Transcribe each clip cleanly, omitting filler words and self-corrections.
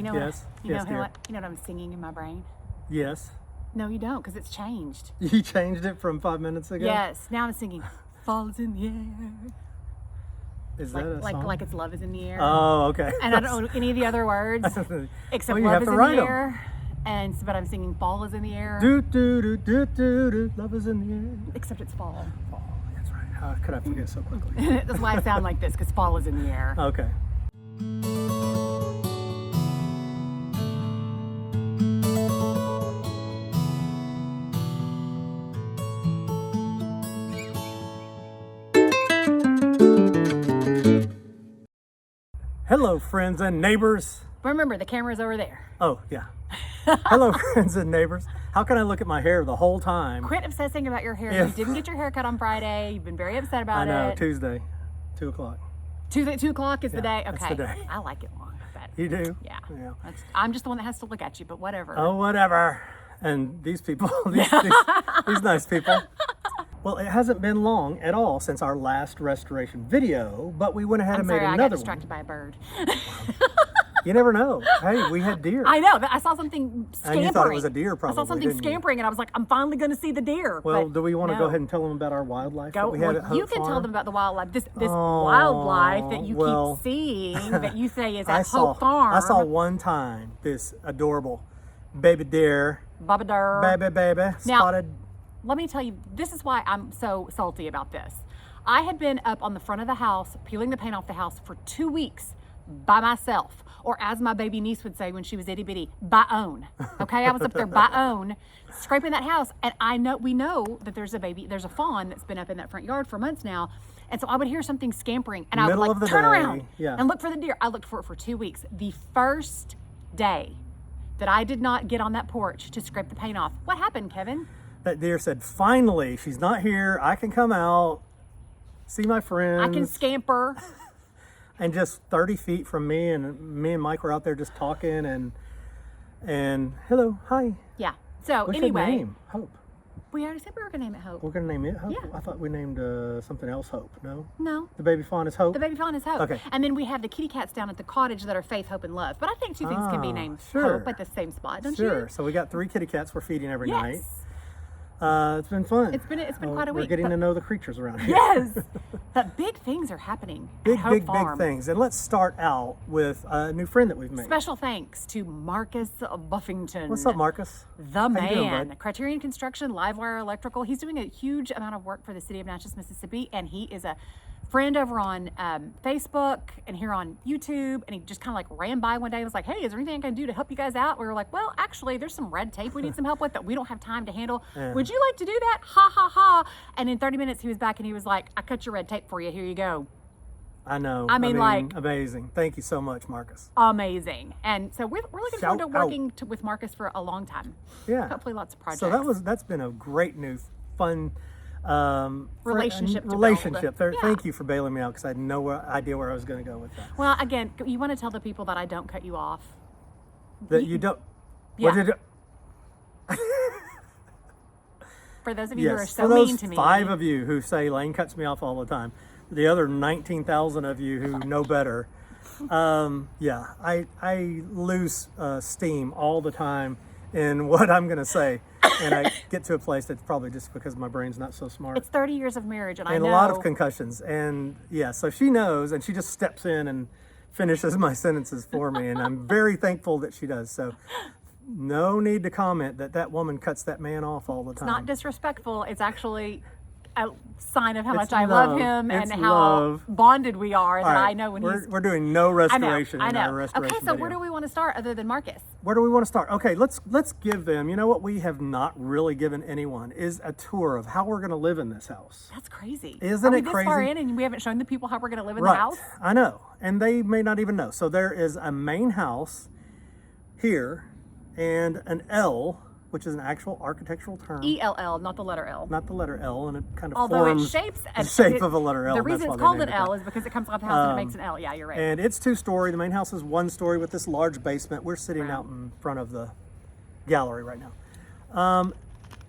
You know Yes. what? Yes, dear. You know what I'm singing in my brain? Yes. No, you don't, because it's changed. You changed it from 5 minutes ago? Yes. Now I'm singing "Falls in the Air." Is that a song? Like it's "Love is in the Air." Oh, okay. And I don't know any of the other words except Well, you "Love have is to in write the 'em. Air." But I'm singing "Fall is in the Air." Do, do, do, do, do, do. Love is in the air. Except it's fall. Oh, that's right. How could I forget so quickly? That's why I sound like this, because fall is in the air. Okay. Hello, friends and neighbors. Remember, the camera's over there. Oh, yeah. Hello, friends and neighbors. How can I look at my hair the whole time? Quit obsessing about your hair. Yeah. You didn't get your hair cut on Friday. You've been very upset about I know, it. Tuesday, 2 o'clock. Tuesday, 2 o'clock is the day? that's Okay. the day. I like it long. But You do? yeah. Yeah. I'm just the one that has to look at you, but whatever. Oh, whatever. And these people, these nice people. Well, it hasn't been long at all since our last restoration video, but we went ahead I'm and sorry, made I got another distracted one. by a bird. You never know. Hey, we had deer. I know. I saw something scampering. And you thought it was a deer, probably. I saw something didn't you? scampering, and I was like, I'm finally going to see the deer. Well, But do we want to no. go ahead and tell them about our wildlife that we had at Hope you can tell Farm? them about the wildlife. This Oh, wildlife that you well, keep seeing, that you say is I at saw, Hope Farm. I saw one time this adorable baby deer, Babadar. baby, spotted. Let me tell you, this is why I'm so salty about this. I had been up on the front of the house, peeling the paint off the house for 2 weeks by myself. Or as my baby niece would say when she was itty bitty, by own. Okay, I was up there by own, scraping that house. And we know that there's a fawn that's been up in that front yard for months now. And so I would hear something scampering and I would Middle like of the turn day, around yeah. and look for the deer. I looked for it for 2 weeks. The first day that I did not get on that porch to scrape the paint off, what happened, Kevin? That deer said, finally, she's not here. I can come out, see my friends. I can scamper. And just 30 feet from me and Mike were out there just talking and hello, hi. Yeah. So What's anyway, your name? Hope. we already said we were going to name it Hope. We're gonna name it Hope. Yeah. I thought we named something else Hope. No, No. the baby fawn is Hope. The baby fawn is Hope. Okay. And then we have the kitty cats down at the cottage that are Faith, Hope, and Love. But I think two things can be named sure. Hope at the same spot, don't Sure. you? So we got 3 kitty cats we're feeding every night. Yes. It's been fun. It's been quite a We're week. getting but- to know the creatures around here. Yes. But big things are happening Big, at Hope big, Farm. big things. And let's start out with a new friend that we've made. Special thanks to Marcus Buffington. What's up, Marcus? The you doing, man. bud? Criterion Construction, Livewire Electrical. He's doing a huge amount of work for the city of Natchez, Mississippi, and he is a friend over on Facebook and here on YouTube. And he just kind of like ran by one day and was like, "Hey, is there anything I can do to help you guys out?" We were like, "Well, actually, there's some red tape we need some help with that we don't have time to handle. Yeah. Would you like to do that? Ha ha ha!" And in 30 minutes, he was back and he was like, "I cut your red tape for you. Here you go." I know. I mean, like- amazing. Thank you so much, Marcus. Amazing. And so we're looking forward to Shout out. working with Marcus for a long time. Yeah. Hopefully, lots of projects. So that's been a great new fun Relationship to build. relationship. There, Yeah. Thank you for bailing me out because I had no idea where I was going to go with that. Well, again, you want to tell the people that I don't cut you off. That you don't. Yeah. What did you, For those of you who are yes, so for those mean to me. 5 of you who say Lane cuts me off all the time, the other 19,000 of you who know better, yeah, I lose steam all the time in what I'm going to say, and I get to a place that's probably just because my brain's not so smart. It's 30 years of marriage, and I And know. a lot of concussions, and yeah, so she knows, and she just steps in and finishes my sentences for me, and I'm very thankful that she does. So no need to comment that woman cuts that man off all the time. It's not disrespectful. It's actually a sign of how It's much I love love. him and It's how love. bonded we are. All That right, I know when we're, he's. we're doing no restoration I in know. our restoration Okay, so video. where do we want to start other than Marcus? Where do we want to start? Okay, let's give them, you know what we have not really given anyone is a tour of how we're going to live in this house. That's crazy. Isn't Are we it this far crazy? in and we haven't shown the people how we're going to live in Right, the house? I know, and they may not even know. So there is a main house here and an L, which is an actual architectural term. ELL, not the letter L. Not the letter L, and it kind of Although it forms shapes the shape of a letter L. The and that's reason why it's they called named an it L that. is because it comes off the house and it makes an L. Yeah, you're right. And it's 2-story. The main house is 1-story with this large basement. We're sitting Wow. out in front of the gallery right now.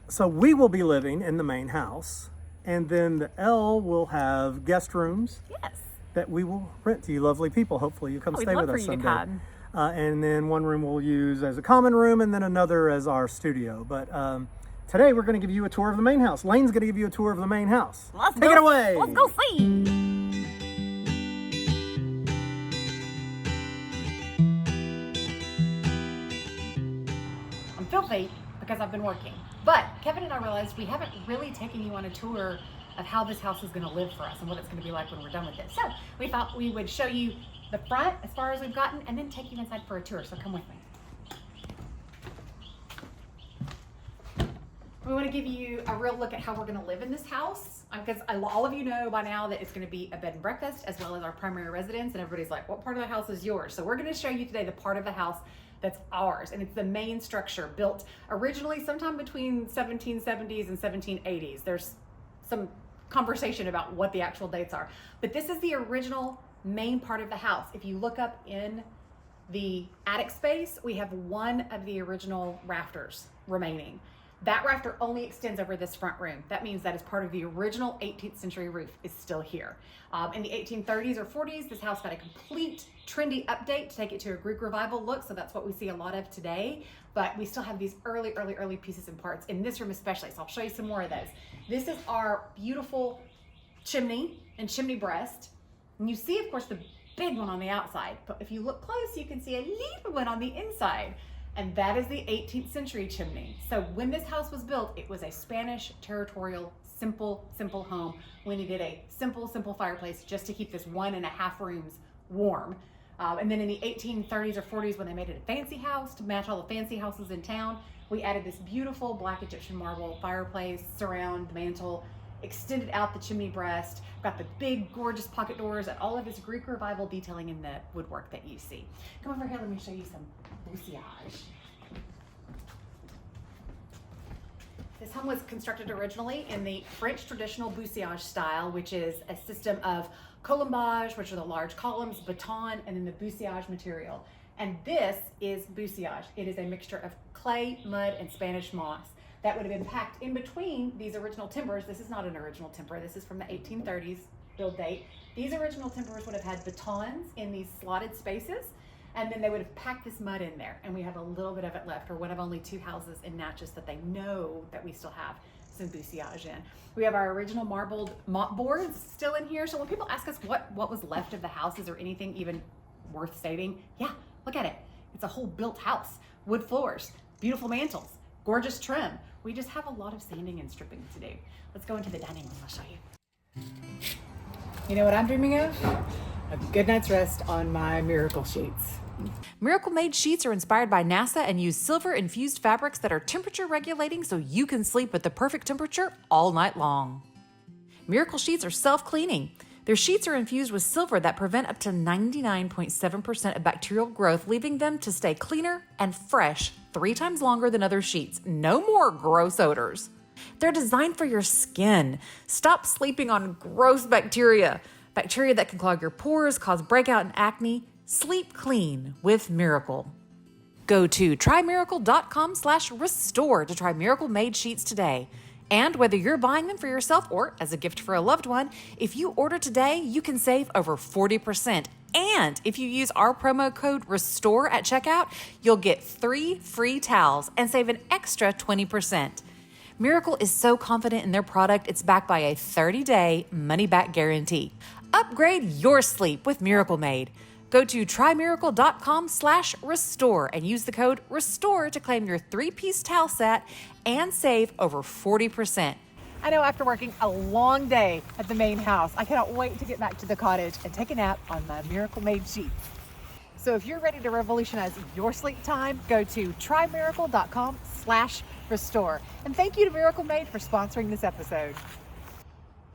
So we will be living in the main house, and then the L will have guest rooms Yes. that we will rent to you lovely people. Hopefully you come We'd stay love with for us you to someday. come. and then one room we'll use as a common room, and then another as our studio. But today we're going to give you a tour of the main house. Lane's going to give you a tour of the main house. Take it away. Let's go see. I'm filthy because I've been working. But Kevin and I realized we haven't really taken you on a tour of how this house is going to live for us and what it's going to be like when we're done with it. So we thought we would show you the front as far as we've gotten and then take you inside for a tour. So come with me. We want to give you a real look at how we're going to live in this house, because all of you know by now that it's going to be a bed and breakfast as well as our primary residence, and everybody's like, what part of the house is yours? So we're going to show you today the part of the house that's ours, and it's the main structure, built originally sometime between 1770s and 1780s. There's some conversation about what the actual dates are, but this is the original main part of the house. If you look up in the attic space, we have one of the original rafters remaining. That rafter only extends over this front room. That means that is part of the original 18th century roof is still here. In the 1830s or 40s, this house got a complete trendy update to take it to a Greek revival look. So that's what we see a lot of today. But we still have these early pieces and parts in this room especially. So I'll show you some more of those. This is our beautiful chimney and chimney breast. And you see, of course, the big one on the outside. But if you look close, you can see a little one on the inside. And that is the 18th century chimney. So when this house was built, it was a Spanish territorial, simple home. We needed a simple fireplace just to keep this 1.5 rooms warm. And then in the 1830s or 40s, when they made it a fancy house to match all the fancy houses in town, we added this beautiful black Egyptian marble fireplace, surround, mantle, extended out the chimney breast, got the big gorgeous pocket doors, and all of this Greek revival detailing in the woodwork that you see. Come over here, let me show you some bussiage. This home was constructed originally in the French traditional bussiage style, which is a system of colombage, which are the large columns, baton, and then the bussiage material. And this is bussiage. It is a mixture of clay, mud, and Spanish moss that would have been packed in between these original timbers. This is not an original timber. This is from the 1830s build date. These original timbers would have had batons in these slotted spaces, and then they would have packed this mud in there. And we have a little bit of it left. We're one of only 2 houses in Natchez that they know that we still have some bussiage in. We have our original marbled mop boards still in here. So when people ask us what was left of the house, is there anything even worth stating? Yeah, look at it. It's a whole built house. Wood floors, beautiful mantles, gorgeous trim. We just have a lot of sanding and stripping to do. Let's go into the dining room, I'll show you. You know what I'm dreaming of? A good night's rest on my Miracle sheets. Miracle Made sheets are inspired by NASA and use silver-infused fabrics that are temperature regulating so you can sleep at the perfect temperature all night long. Miracle sheets are self-cleaning. Their sheets are infused with silver that prevent up to 99.7% of bacterial growth, leaving them to stay cleaner and fresh 3 times longer than other sheets. No more gross odors. They're designed for your skin. Stop sleeping on gross bacteria. Bacteria that can clog your pores, cause breakout and acne. Sleep clean with Miracle. Go to trymiracle.com/restore to try Miracle Made sheets today. And whether you're buying them for yourself or as a gift for a loved one, if you order today, you can save over 40%. And if you use our promo code RESTORE at checkout, you'll get 3 free towels and save an extra 20%. Miracle is so confident in their product, it's backed by a 30-day money-back guarantee. Upgrade your sleep with Miracle Made. Go to trymiracle.com/restore and use the code RESTORE to claim your 3-piece towel set and save over 40%. I know after working a long day at the main house, I cannot wait to get back to the cottage and take a nap on my Miracle Made sheets. So if you're ready to revolutionize your sleep time, go to trymiracle.com/restore. And thank you to Miracle Made for sponsoring this episode.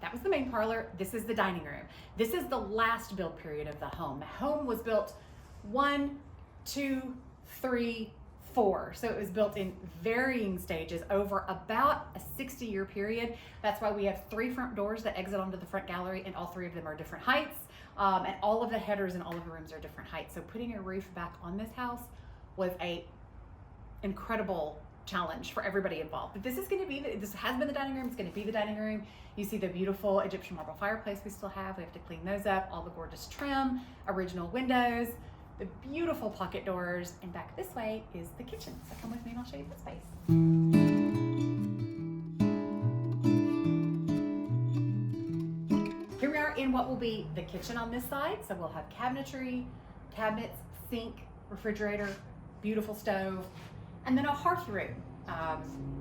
That was the main parlor. This is the dining room. This is the last build period of the home. The home was built 1, 2, 3, 4. So it was built in varying stages over about a 60-year period. That's why we have 3 front doors that exit onto the front gallery, and all 3 of them are different heights. And all of the headers in all of the rooms are different heights. So putting a roof back on this house was a incredible challenge for everybody involved. But this is going to be, this has been the dining room, it's going to be the dining room. You see the beautiful Egyptian marble fireplace we still have. We have to clean those up, all the gorgeous trim, original windows. the beautiful pocket doors, and back this way is the kitchen. So come with me and I'll show you that space. Here we are in what will be the kitchen on this side. So we'll have cabinetry, cabinets, sink, refrigerator, beautiful stove, and then a hearth room.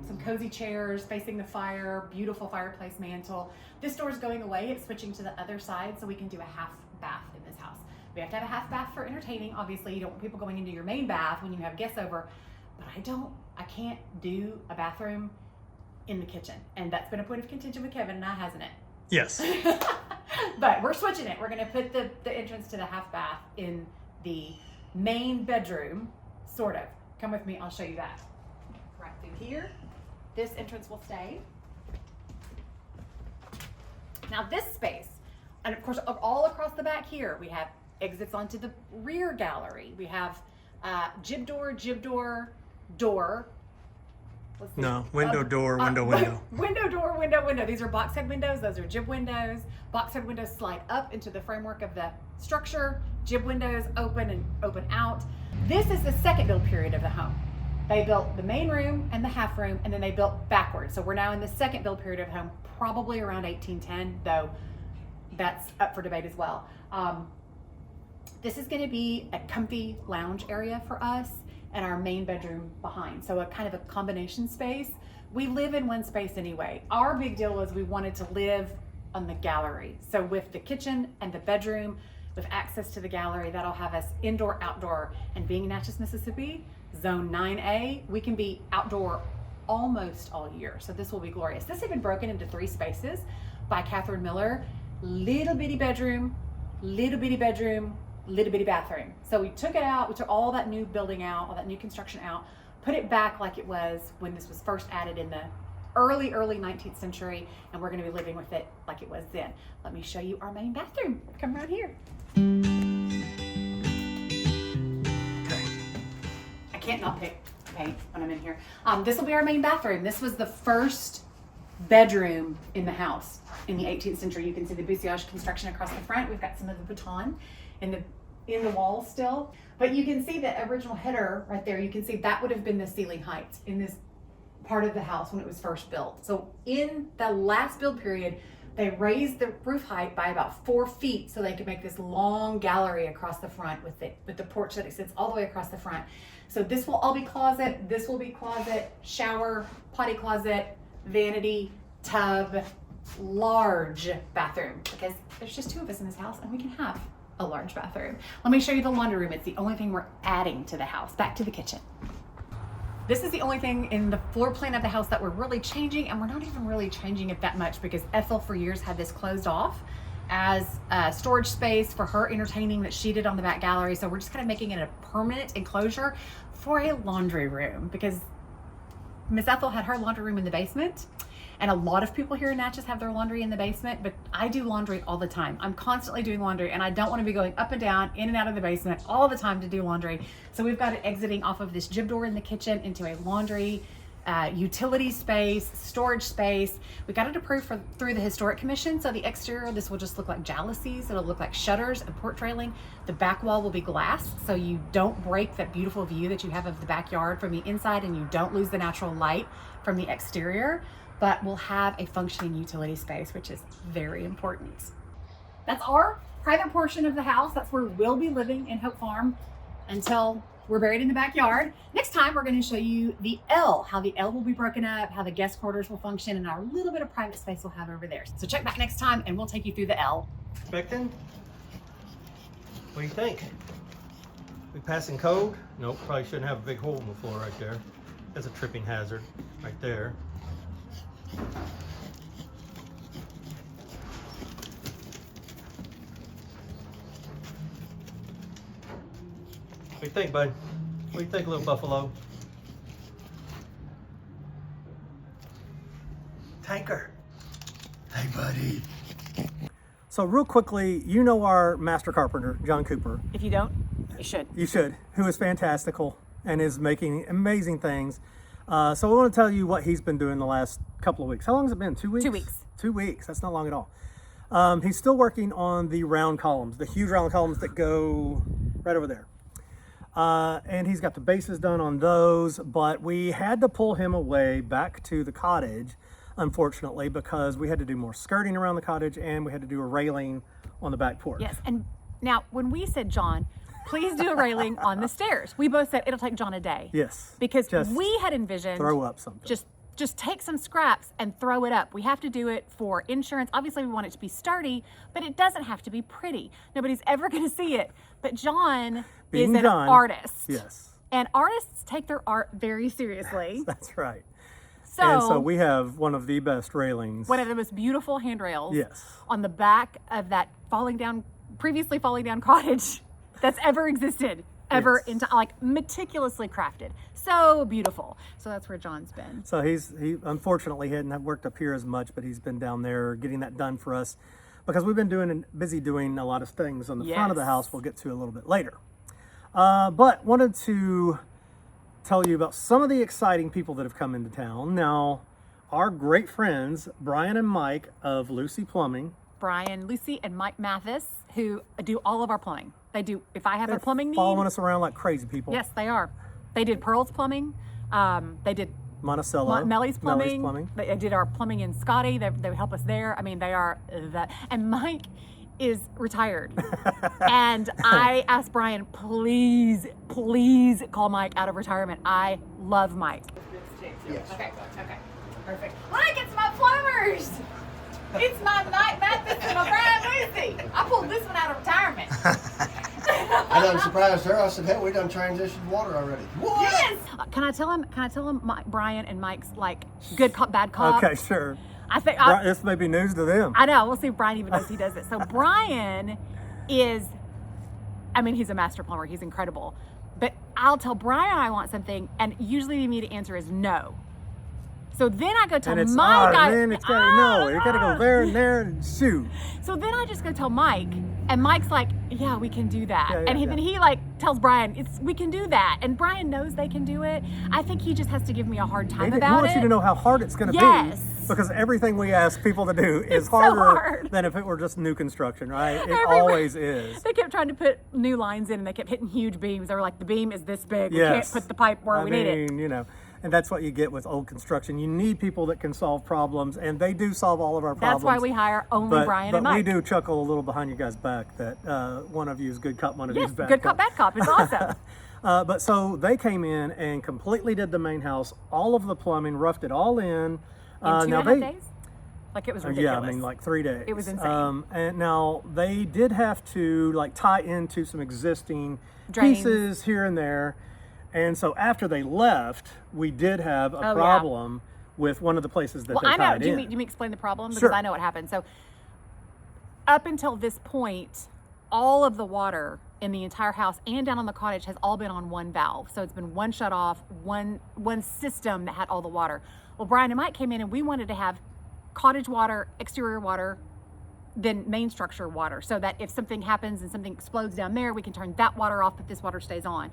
Some cozy chairs facing the fire, beautiful fireplace mantle. This door is going away. It's switching to the other side so we can do a half bath in this house. We have to have a half bath for entertaining. Obviously, you don't want people going into your main bath when you have guests over, but I can't do a bathroom in the kitchen. And that's been a point of contention with Kevin and I, hasn't it? Yes. But we're switching it. We're gonna put the entrance to the half bath in the main bedroom, sort of. Come with me, I'll show you that. Right through here, this entrance will stay. Now this space, and of course all across the back here, we have exits onto the rear gallery. We have jib door, door. Let's see. No, window, door, window, window. Window, door, window. These are box head windows. Those are jib windows. Box head windows slide up into the framework of the structure. Jib windows open and open out. This is the second build period of the home. They built the main room and the half room, and then they built backwards. So we're now in the second build period of the home, probably around 1810, though that's up for debate as well. This is going to be a comfy lounge area for us and our main bedroom behind. So a kind of a combination space. We live in one space anyway. Our big deal was we wanted to live on the gallery. So with the kitchen and the bedroom, with access to the gallery, that'll have us indoor, outdoor. And being in Natchez, Mississippi, zone 9A, we can be outdoor almost all year. So this will be glorious. This has been broken into 3 spaces by Catherine Miller. Little bitty bedroom, little bitty bedroom, little bitty bathroom. So we took it out, we took all that new building out, all that new construction out, put it back like it was when this was first added in the early 19th century, and we're gonna be living with it like it was then. Let me show you our main bathroom. Come right here. Okay. I can't not pick paint when I'm in here. This will be our main bathroom. This was the first bedroom in the house in the 18th century. You can see the buissage construction across the front. We've got some of the baton in the wall still, but you can see the original header right there. You can see that would have been the ceiling height in this part of the house when it was first built. So in the last build period, they raised the roof height by about 4 feet so they could make this long gallery across the front with the porch that extends all the way across the front. So this will all be closet, this will be closet, shower, potty closet, vanity, tub, large bathroom, because there's just 2 of us in this house and we can have a large bathroom. Let me show you the laundry room. It's the only thing we're adding to the house. Back to the kitchen. This is the only thing in the floor plan of the house that we're really changing, and we're not even really changing it that much because Ethel for years had this closed off as a storage space for her entertaining that she did on the back gallery. So we're just kind of making it a permanent enclosure for a laundry room because Miss Ethel had her laundry room in the basement. And a lot of people here in Natchez have their laundry in the basement, but I do laundry all the time. I'm constantly doing laundry and I don't want to be going up and down, in and out of the basement all the time to do laundry. So we've got it exiting off of this jib door in the kitchen into a laundry, utility space, storage space. We got it approved through the Historic Commission. So the exterior, this will just look like jalousies. It'll look like shutters and porch railing. The back wall will be glass, so you don't break that beautiful view that you have of the backyard from the inside, and you don't lose the natural light from the exterior. But we'll have a functioning utility space, which is very important. That's our private portion of the house. That's where we'll be living in Hope Farm until we're buried in the backyard. Next time, we're going to show you the L, how the L will be broken up, how the guest quarters will function, and our little bit of private space we'll have over there. So check back next time and we'll take you through the L. Expecting? What do you think? We passing code? Nope, probably shouldn't have a big hole in the floor right there. That's a tripping hazard right there. What do you think, bud? What do you think, little buffalo? Tanker. Hey, buddy. So real quickly, you know our master carpenter, John Cooper. If you don't, you should. You should, who is fantastical and is making amazing things. So I want to tell you what he's been doing the last couple of weeks. How long has it been? 2 weeks? 2 weeks. 2 weeks. That's not long at all. He's still working on the round columns, the huge round columns that go right over there. And he's got the bases done on those, but we had to pull him away back to the cottage, unfortunately, because we had to do more skirting around the cottage and we had to do a railing on the back porch. Yes, and now when we said, John, please do a railing on the stairs, we both said it'll take John a day. Yes. Because Just we had envisioned throw up something. Just take some scraps and throw it up. We have to do it for insurance. Obviously, we want it to be sturdy, but it doesn't have to be pretty. Nobody's ever going to see it. But John Being is an John, artist. Yes. And artists take their art very seriously. That's right. So, And so we have one of the best railings. one of the most beautiful handrails Yes. on the back of that previously falling down cottage that's ever existed. Ever Yes. into, like, meticulously crafted. So beautiful. So that's where John's been. So he unfortunately hadn't worked up here as much, but he's been down there getting that done for us because we've been busy doing a lot of things on the front of the Yes. house we'll get to a little bit later. But wanted to tell you about some of the exciting people that have come into town. Now, our great friends, Brian and Mike of Lucey Plumbing. Brian, Lucey, and Mike Mathis, who do all of our plumbing. They do, if I have a plumbing need. Following us around like crazy people. Yes, they are. They did Pearl's plumbing. They did Monticello. Melly's plumbing. They did our plumbing in Scotty. They would help us there. I mean, they are that. And Mike is retired. And I asked Brian, please call Mike out of retirement. I love Mike. Yes. Okay, perfect. Mike, it's my plumbers. It's my Mike Mathis and my Brian Lucey. I pulled this one out of retirement. I done surprised her. I said, "Hey, we done transitioned water already." What? Yes. Can I tell him? Brian and Mike's like good cop, bad cop? Okay, sure. I think This may be news to them. I know. We'll see if Brian even knows he does it. So Brian is, I mean, he's a master plumber. He's incredible. But I'll tell Brian I want something, and usually the immediate answer is no. So then I go tell And it's, Mike. then it's got to know. You got to go there and there and shoot. So then I just go tell Mike, and Mike's like, "Yeah, we can do that." Yeah, and yeah. then he like tells Brian, "We can do that." And Brian knows they can do it. I think he just has to give me a hard time He about wants it. you to know how hard it's going to Yes. be. Because everything we ask people to do is It's so harder hard. than if it were just new construction, right? It Everybody- always is. They kept trying to put new lines in, and they kept hitting huge beams. They were like, "The beam is this big. We Yes. can't put the pipe where we need it." You know, and that's what you get with old construction. You need people that can solve problems, and they do solve all of our problems. That's why we hire only Brian and Mike. But we do chuckle a little behind you guys' back that one of you is good cop, one of you Yes, is bad good cop, bad cop. It's awesome. But so they came in and completely did the main house, all of the plumbing, roughed it all in. In 2.5 days? Like, it was ridiculous. Yeah, I mean, like 3 days. It was insane. And now they did have to like tie into some existing Drains. pieces here and there. And so after they left, we did have a yeah. problem with one of the places that Well, they I know. tied Do in. you mean explain the problem? Because Sure. I know what happened. So, up until this point, all of the water in the entire house and down on the cottage has all been on one valve. So it's been one shut off, one system that had all the water. Well, Brian and Mike came in and we wanted to have cottage water, exterior water, then main structure water, so that if something happens and something explodes down there, we can turn that water off, but this water stays on.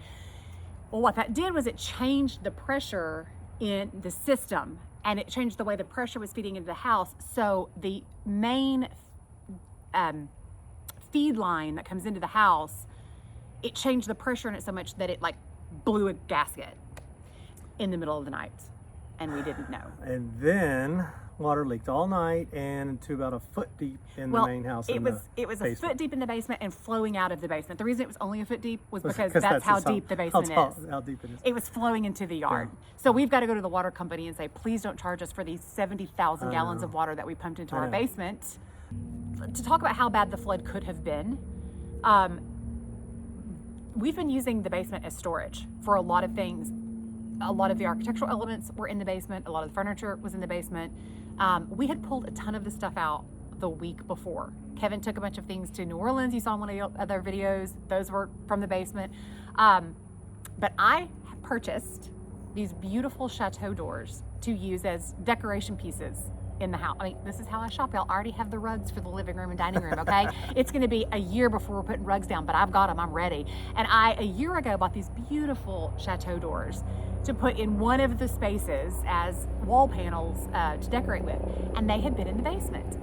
Well, what that did was it changed the pressure in the system, and it changed the way the pressure was feeding into the house. So the main feed line that comes into the house, it changed the pressure in it so much that it like blew a gasket in the middle of the night, and we didn't know. And then water leaked all night and to about a foot deep in the main house. It in was the a basement. foot deep in the basement and flowing out of the basement. The reason it was only a foot deep was because Because that's how just deep the basement is. How deep it is. It was flowing into the yard. So we've got to go to the water company and say, please don't charge us for these 70,000 gallons of water that we pumped into our know. basement. To talk about how bad the flood could have been, we've been using the basement as storage for a lot of things. A lot of the architectural elements were in the basement. A lot of the furniture was in the basement. We had pulled a ton of the stuff out the week before. Kevin took a bunch of things to New Orleans. You saw in one of the other videos. Those were from the basement. But I purchased these beautiful chateau doors to use as decoration pieces in the house. I mean, this is how I shop, y'all. I already have the rugs for the living room and dining room, okay? It's gonna be a year before we're putting rugs down, but I've got them, I'm ready. And I, a year ago, bought these beautiful chateau doors to put in one of the spaces as wall panels to decorate with. And they had been in the basement.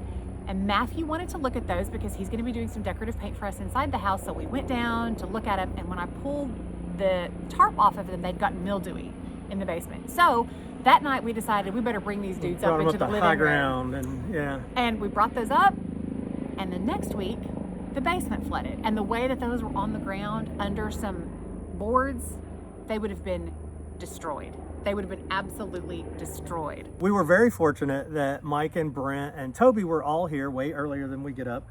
And Matthew wanted to look at those because he's gonna be doing some decorative paint for us inside the house. So we went down to look at them, and when I pulled the tarp off of them, they'd gotten mildewy in the basement. So that night we decided we better bring these dudes up into the living high room. ground, and yeah. And we brought those up, and the next week, the basement flooded. And the way that those were on the ground under some boards, they would have been destroyed. They would have been absolutely destroyed. We were very fortunate that Mike and Brent and Toby were all here way earlier than we get up.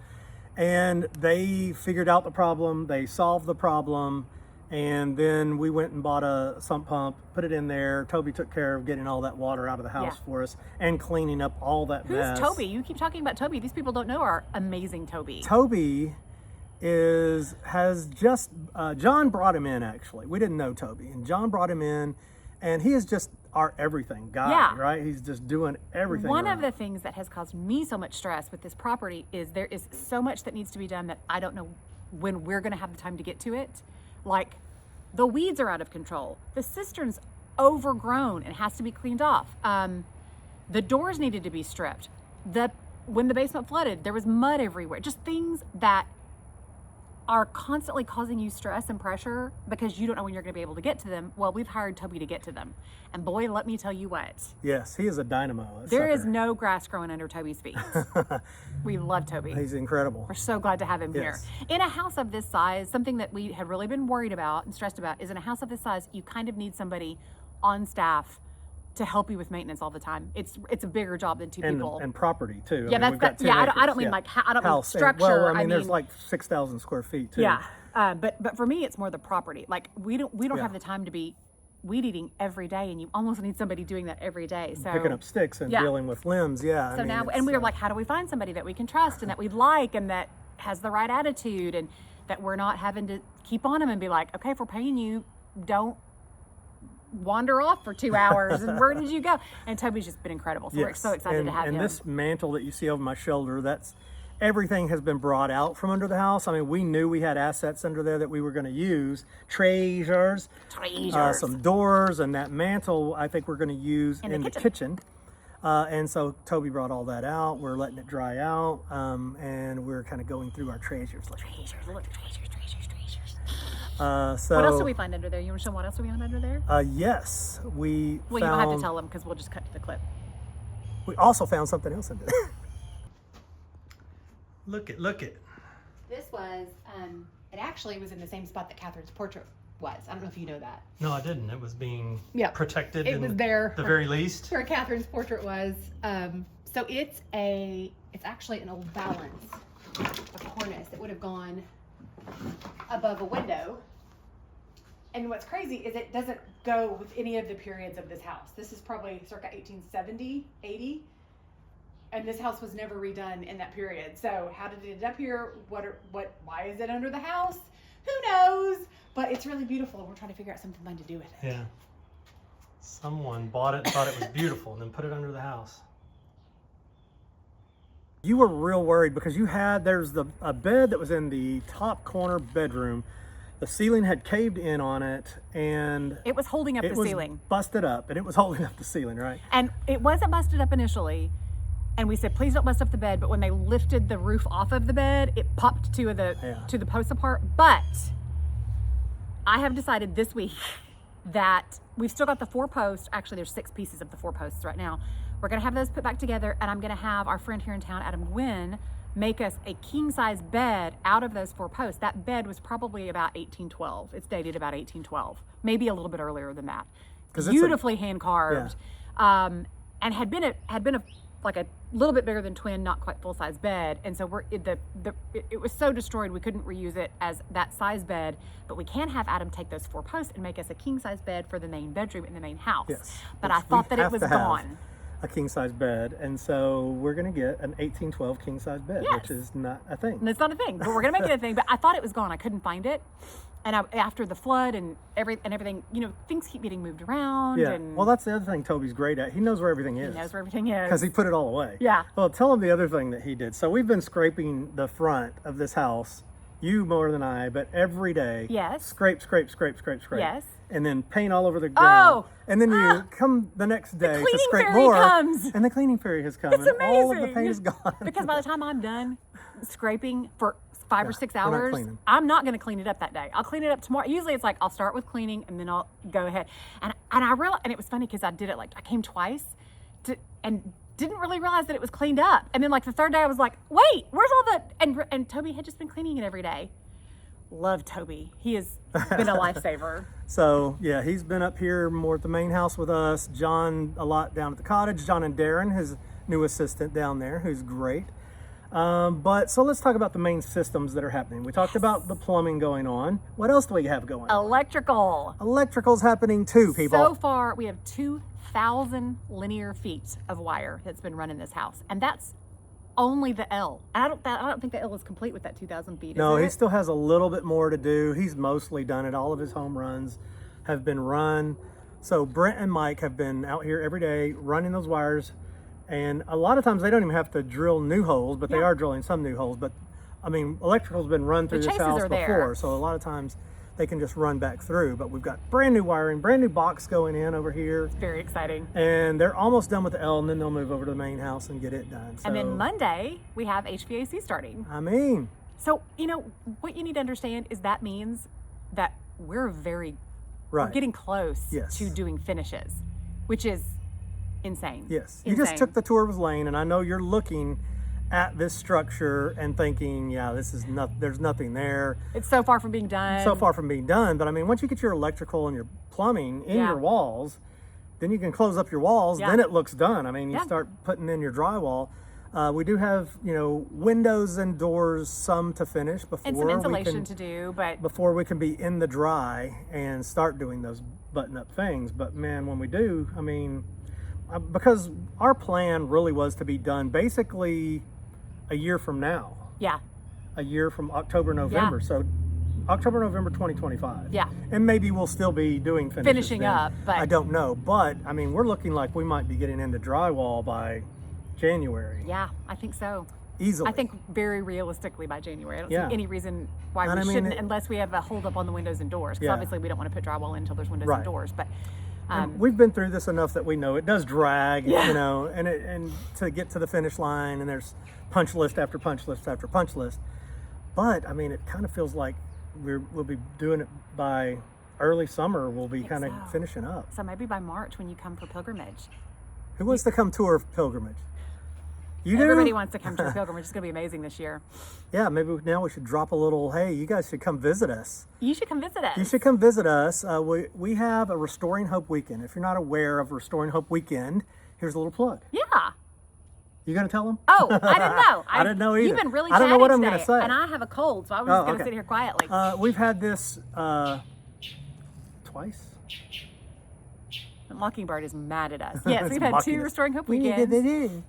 And they figured out the problem, they solved the problem, and then we went and bought a sump pump, put it in there. Toby took care of getting all that water out of the house for us and cleaning up all that mess. Who's Toby? You keep talking about Toby. These people don't know our amazing Toby. Toby John brought him in, actually. We didn't know Toby, and John brought him in, and he is just our everything guy, right? He's just doing everything. One of the things that has caused me so much stress with this property is there is so much that needs to be done that I don't know when we're going to have the time to get to it. Like, the weeds are out of control. The cistern's overgrown and has to be cleaned off. The doors needed to be stripped. When the basement flooded, there was mud everywhere. Just things that are constantly causing you stress and pressure because you don't know when you're going to be able to get to them. Well, we've hired Toby to get to them. And boy, let me tell you what. Yes, he is a dynamo. There is no grass growing under Toby's feet. We love Toby. He's incredible. We're so glad to have him here. In a house of this size, something that we had really been worried about and stressed about is in a house of this size, you kind of need somebody on staff to help you with maintenance all the time. It's a bigger job than two people. And property too. Yeah, I don't mean like I don't mean structure. Well, I mean there's like 6,000 square feet too. Yeah, but for me it's more the property. Like we don't have the time to be weed eating every day, and you almost need somebody doing that every day. So picking up sticks and dealing with limbs. Yeah. So now, and we were like, how do we find somebody that we can trust and that we like and that has the right attitude and that we're not having to keep on them and be like, okay, if we're paying you, don't wander off for 2 hours and where did you go? And Toby's just been incredible, so we're so excited to have him. And this mantle that you see over my shoulder, that's everything has been brought out from under the house. I mean, we knew we had assets under there that we were going to use, treasures, some doors, and that mantle I think we're going to use in the kitchen. And so Toby brought all that out. We're letting it dry out, and we're kind of going through our treasures. Treasures, look, treasures. So what else do we find under there? You want to show what else do we find under there? Yes, we Well, you don't have to tell them because we'll just cut to the clip. We also found something else under there. Look it. This was, it actually was in the same spot that Catherine's portrait was. I don't know if you know that. No, I didn't. It was being protected. It was there. The very least. Where Catherine's portrait was. So it's actually an old balance, a cornice that would have gone above a window. And what's crazy is it doesn't go with any of the periods of this house. This is probably circa 1870, 80. And this house was never redone in that period. So how did it end up here? Why is it under the house? Who knows? But it's really beautiful. We're trying to figure out something fun to do with it. Yeah. Someone bought it, thought it was beautiful, and then put it under the house. You were real worried because there's a bed that was in the top corner bedroom. The ceiling had caved in on it, and it was holding up the ceiling. It was busted up, and it was holding up the ceiling, right? And it wasn't busted up initially, and we said, please don't bust up the bed. But when they lifted the roof off of the bed, it popped two of the posts apart. But I have decided this week that we've still got the 4 posts. Actually, there's 6 pieces of the 4 posts right now. We're gonna have those put back together, and I'm gonna have our friend here in town, Adam Gwynn, make us a king-size bed out of those 4 posts. That bed was probably about 1812. It's dated about 1812, maybe a little bit earlier than that. Beautifully hand carved, and had been like a little bit bigger than twin, not quite full-size bed. And so it was so destroyed we couldn't reuse it as that size bed. But we can have Adam take those 4 posts and make us a king-size bed for the main bedroom in the main house. Yes. But I thought that it was gone. A king-size bed, and so we're going to get an 1812 king-size bed, which is not a thing. It's not a thing, but we're going to make it a thing. But I thought it was gone. I couldn't find it, and after the flood and everything, things keep getting moved around. Yeah. And well, that's the other thing Toby's great at. He knows where everything is. He knows where everything is because he put it all away. Yeah. Well, tell him the other thing that he did. So we've been scraping the front of this house you more than I, but every day. Yes. Scrape, scrape, scrape, scrape, scrape. Yes. And then paint all over the ground. Oh! And then you come the next day to cleaning scrape fairy more. comes. And the cleaning fairy has come. It's and all of the amazing. paint is gone. Because by the time I'm done scraping for 5 or 6 we're not hours, cleaning. I'm not going to clean it up that day. I'll clean it up tomorrow. Usually it's like I'll start with cleaning and then I'll go ahead. And I realized, and it was funny because I did it like I came twice and didn't really realize that it was cleaned up. And then like the third day I was like, wait, where's all the, and Toby had just been cleaning it every day. Love Toby. He has been a lifesaver. So yeah, he's been up here more at the main house with us. John a lot down at the cottage. John and Darren, his new assistant down there, who's great. But so let's talk about the main systems that are happening. We talked about the plumbing going on. What else do we have going on? Electrical. Electrical's happening too, people. So far, we have 2,000 linear feet of wire that's been run in this house, and that's only the L. And I don't think the L is complete with that 2,000 feet. No, is he it? still has a little bit more to do. He's mostly done it. All of his home runs have been run. So Brent and Mike have been out here every day running those wires. And a lot of times they don't even have to drill new holes, but they Yeah. are drilling some new holes. But I mean, electrical's been run through this chases house are before. there. So a lot of times they can just run back through. But we've got brand new wiring, brand new box going in over here. Very exciting. And they're almost done with the L, and then they'll move over to the main house and get it done. So, And then Monday, we have HVAC starting. I mean, So, you know, what you need to understand is that means that we're right. getting close Yes. to doing finishes, which is insane. Yes. You just Insane. took the tour of Lane, and I know you're looking at this structure and thinking, yeah, this is there's nothing there. It's so far from being done. So far from being done. But I mean, once you get your electrical and your plumbing in Yeah. your walls, then you can close up your walls. Yeah. Then it looks done. I mean, you Yeah. start putting in your drywall. We do have, windows and doors, some to finish before And some we insulation can, to do, but before we can be in the dry and start doing those button-up things. But man, when we do, I mean, because our plan really was to be done basically a year from now, yeah. a year from October, November. So October, November 2025. Yeah. And maybe we'll still be doing Finishing then. up, but- I don't know. But I mean, we're looking like we might be getting into drywall by January. Yeah, I think so. Easily. I think very realistically by January. I don't Yeah. see any reason why And we I mean, shouldn't, it- unless we have a hold up on the windows and doors. Because Yeah. obviously we don't want to put drywall in until there's windows Right. and doors. But We've been through this enough that we know it does drag, Yeah. and to get to the finish line, and there's punch list after punch list after punch list. But I mean, it kind of feels like we'll be doing it by early summer. We'll be kind of so. finishing up. so maybe by March when you come for pilgrimage. Who wants to come tour Pilgrimage? You do? Everybody wants to come to a pilgrimage. It's going to be amazing this year. Yeah, maybe now we should drop a little, hey, you guys should come visit us. You should come visit us. You should come visit us. We have a Restoring Hope Weekend. If you're not aware of Restoring Hope Weekend, here's a little plug. Yeah. You going to tell them? Oh, I didn't know. I didn't know either. You've been really I don't know chatty what I'm today, gonna say. and I have a cold, so I was just going to okay. sit here quietly. We've had this twice. Mockingbird is mad at us. Yes, It's we've had mocking two us. Restoring Hope weekends.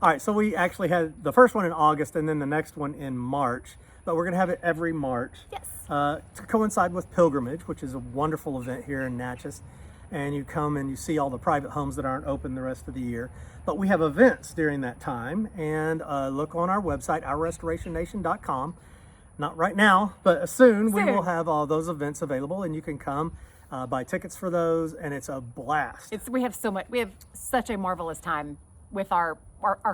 All right, so we actually had the first one in August and then the next one in March, but we're going to have it every March. Yes. To coincide with Pilgrimage, which is a wonderful event here in Natchez. And you come and you see all the private homes that aren't open the rest of the year. But we have events during that time. And look on our website, ourrestorationnation.com. Not right now, but soon we will have all those events available, and you can come buy tickets for those, and it's a blast. We have such a marvelous time with our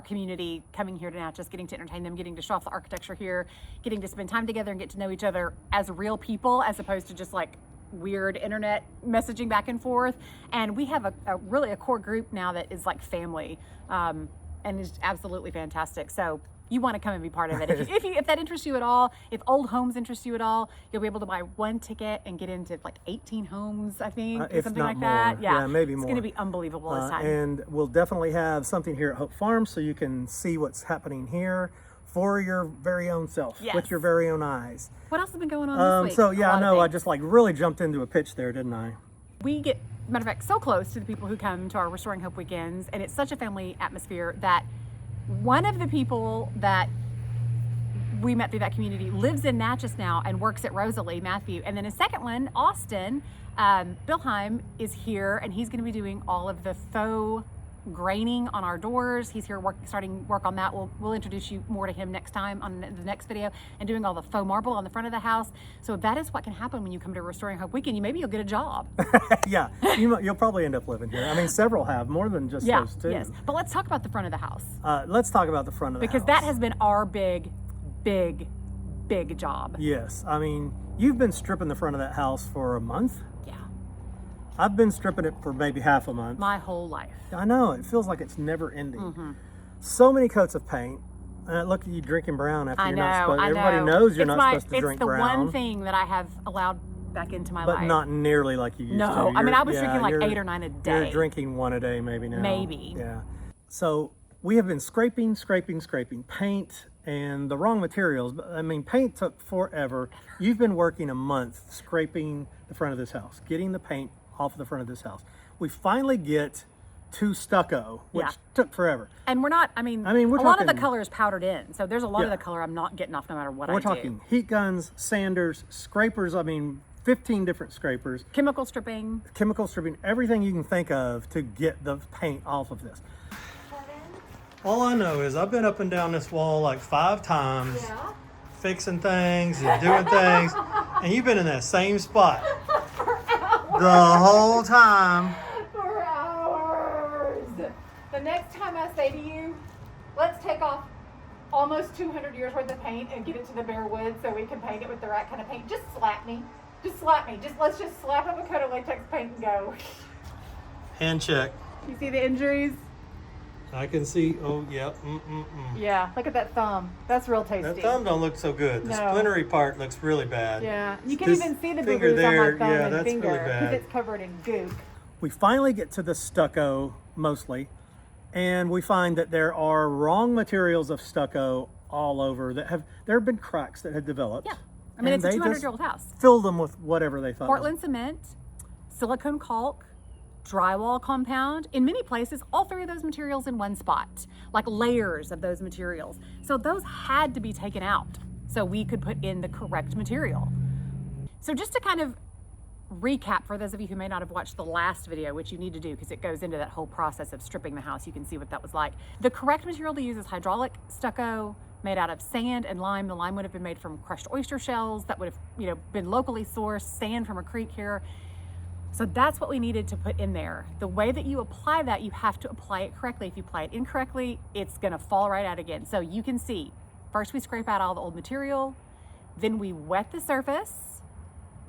community coming here to Natchez, getting to entertain them, getting to show off the architecture here, getting to spend time together and get to know each other as real people, as opposed to just like weird internet messaging back and forth. And we have a really a core group now that is like family, and is absolutely fantastic. So you want to come and be part of it. If that interests you at all, if old homes interest you at all, you'll be able to buy one ticket and get into like 18 homes, I think, or if something not like that. more. Yeah, Yeah, maybe it's more. going to be unbelievable this time. And we'll definitely have something here at Hope Farm so you can see what's happening here for your very own self, Yes. with your very own eyes. What else has been going on this week? So A yeah, lot I of know I things. just like really jumped into a pitch there, didn't I? We get, matter of fact, so close to the people who come to our Restoring Hope weekends, and it's such a family atmosphere that one of the people that we met through that community lives in Natchez now and works at Rosalie, Matthew. And then a second one, Austin, Bilheim, is here, and he's going to be doing all of the faux graining on our doors. He's here starting work on that. We'll introduce you more to him next time on the next video, and doing all the faux marble on the front of the house. So that is what can happen when you come to Restoring Hope Weekend. Maybe you'll get a job. Yeah, you'll probably end up living here. I mean, several have, more than just those two. Yes. But let's talk about the front of the house. Let's talk about the front of the house. Because that has been our big job. Yes, I mean, you've been stripping the front of that house for a month. Yeah. I've been stripping it for maybe half a month. My whole life. I know, it feels like it's never ending. Mm-hmm. So many coats of paint. Look at you drinking brown after you're not supposed to. Everybody knows you're not supposed to drink brown. It's the one thing that I have allowed back into my life. But not nearly like you used to. No, I mean, I was drinking like 8 or 9 a day. You're drinking 1 a day maybe now. Maybe. Yeah. So we have been scraping paint and the wrong materials. I mean, paint took forever. You've been working a month scraping the front of this house, getting the paint off of the front of this house. We finally get to stucco, which took forever. And we're not, I mean we're a lot of the talking- color is powdered in. So there's a lot of the color I'm not getting off no matter what I do. We're talking heat guns, sanders, scrapers, 15 different scrapers, Chemical stripping. everything you can think of to get the paint off of this. All I know is I've been up and down this wall like 5 times, fixing things and doing things, and you've been in that same spot the whole time. For hours. The next time I say to you, let's take off almost 200 years worth of paint and get it to the bare wood so we can paint it with the right kind of paint, just slap me. Let's just slap up a coat of latex paint and go. Hand check. You see the injuries? I can see. Oh yeah. Yeah. Look at that thumb. That's real tasty. That thumb don't look so good. The No. splintery part looks really bad. Yeah. You can This even see the finger boogers on there, my thumb yeah, and that's finger really because bad. it's covered in goop. We finally get to the stucco mostly, and we find that there are wrong materials of stucco all over there have been cracks that had developed. Yeah. I mean, and it's a they just 200-year-old house. Filled them with whatever they thought. Portland cement, silicone caulk, drywall compound. In many places, all 3 of those materials in one spot, like layers of those materials. So those had to be taken out so we could put in the correct material. So just to kind of recap for those of you who may not have watched the last video, which you need to do because it goes into that whole process of stripping the house. You can see what that was like. The correct material to use is hydraulic stucco made out of sand and lime. The lime would have been made from crushed oyster shells that would have been locally sourced, sand from a creek here. So that's what we needed to put in there. The way that you apply that, you have to apply it correctly. If you apply it incorrectly, it's gonna fall right out again. So you can see, first we scrape out all the old material, then we wet the surface,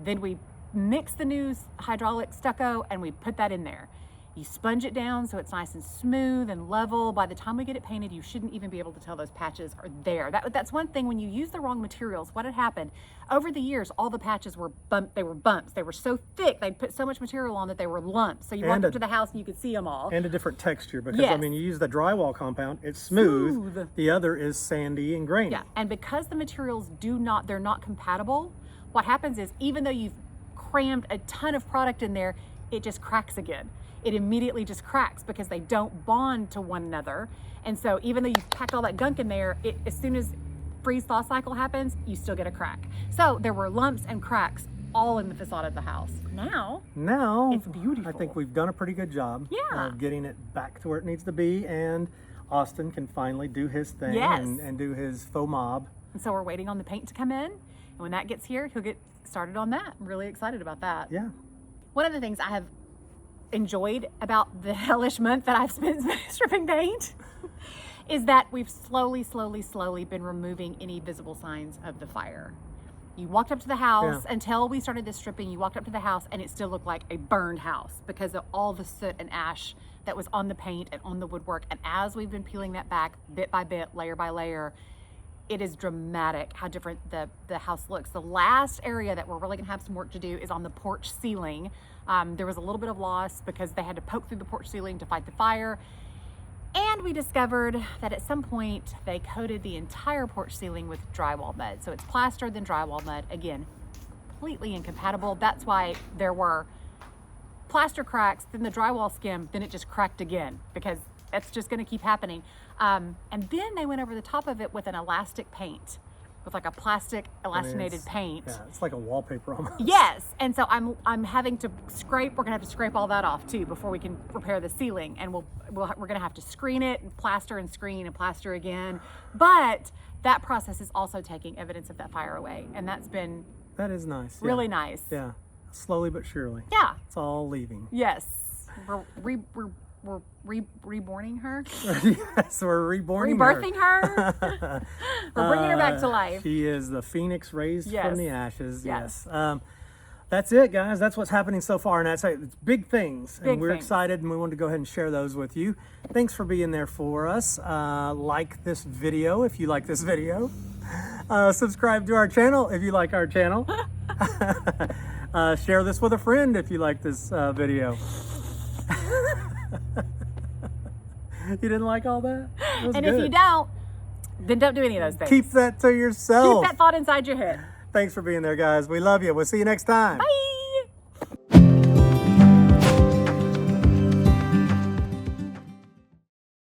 then we mix the new hydraulic stucco and we put that in there. You sponge it down so it's nice and smooth and level. By the time we get it painted, you shouldn't even be able to tell those patches are there. That's one thing when you use the wrong materials. What had happened over the years, all the patches were bumps. They were so thick, they'd put so much material on that they were lumps. So you walked up to the house and you could see them all. And a different texture because Yes. you use the drywall compound, it's smooth. The other is sandy and grainy. Yeah, and because the materials they're not compatible, what happens is even though you've crammed a ton of product in there, it just cracks again. It immediately just cracks because they don't bond to one another. And so even though you've packed all that gunk in there, as soon as freeze-thaw cycle happens, you still get a crack. So there were lumps and cracks all in the facade of the house. Now it's beautiful. I think we've done a pretty good job of getting it back to where it needs to be, and Austin can finally do his thing and do his faux mob. And so we're waiting on the paint to come in. And when that gets here, he'll get started on that. I'm really excited about that. Yeah. One of the things I have enjoyed about the hellish month that I've spent stripping paint is that we've slowly been removing any visible signs of the fire. You walked up to the house until we started this stripping, you walked up to the house and it still looked like a burned house because of all the soot and ash that was on the paint and on the woodwork. And as we've been peeling that back bit by bit, layer by layer, it is dramatic how different the house looks. The last area that we're really gonna have some work to do is on the porch ceiling. There was a little bit of loss because they had to poke through the porch ceiling to fight the fire. And we discovered that at some point they coated the entire porch ceiling with drywall mud. So it's plaster then drywall mud. Again, completely incompatible. That's why there were plaster cracks, then the drywall skim, then it just cracked again because that's just gonna keep happening. And then they went over the top of it with an elastic paint, with like a plastic elastinated it's- paint. Yeah, it's like a wallpaper almost. Yes, and so I'm having to scrape. We're gonna have to scrape all that off too before we can repair the ceiling, and we're gonna have to screen it and plaster and screen and plaster again. But that process is also taking evidence of that fire away, and that's been That is nice. Yeah. really nice. Yeah, slowly but surely. Yeah. It's all leaving. Yes. We're reborning her, Yes, we're reborning her. rebirthing her. We're bringing her back to life. She is the phoenix raised Yes. from the ashes. Yes. That's it, guys. That's what's happening so far, and it's big things, Big and we're things. excited, and we wanted to go ahead and share those with you. Thanks for being there for us. Like this video if you like this video. Subscribe to our channel if you like our channel. Share this with a friend if you like this video. You didn't like all that? It was And good. if you don't, then don't do any of those things. Keep that to yourself. Keep that thought inside your head. Thanks for being there, guys. We love you. We'll see you next time. Bye.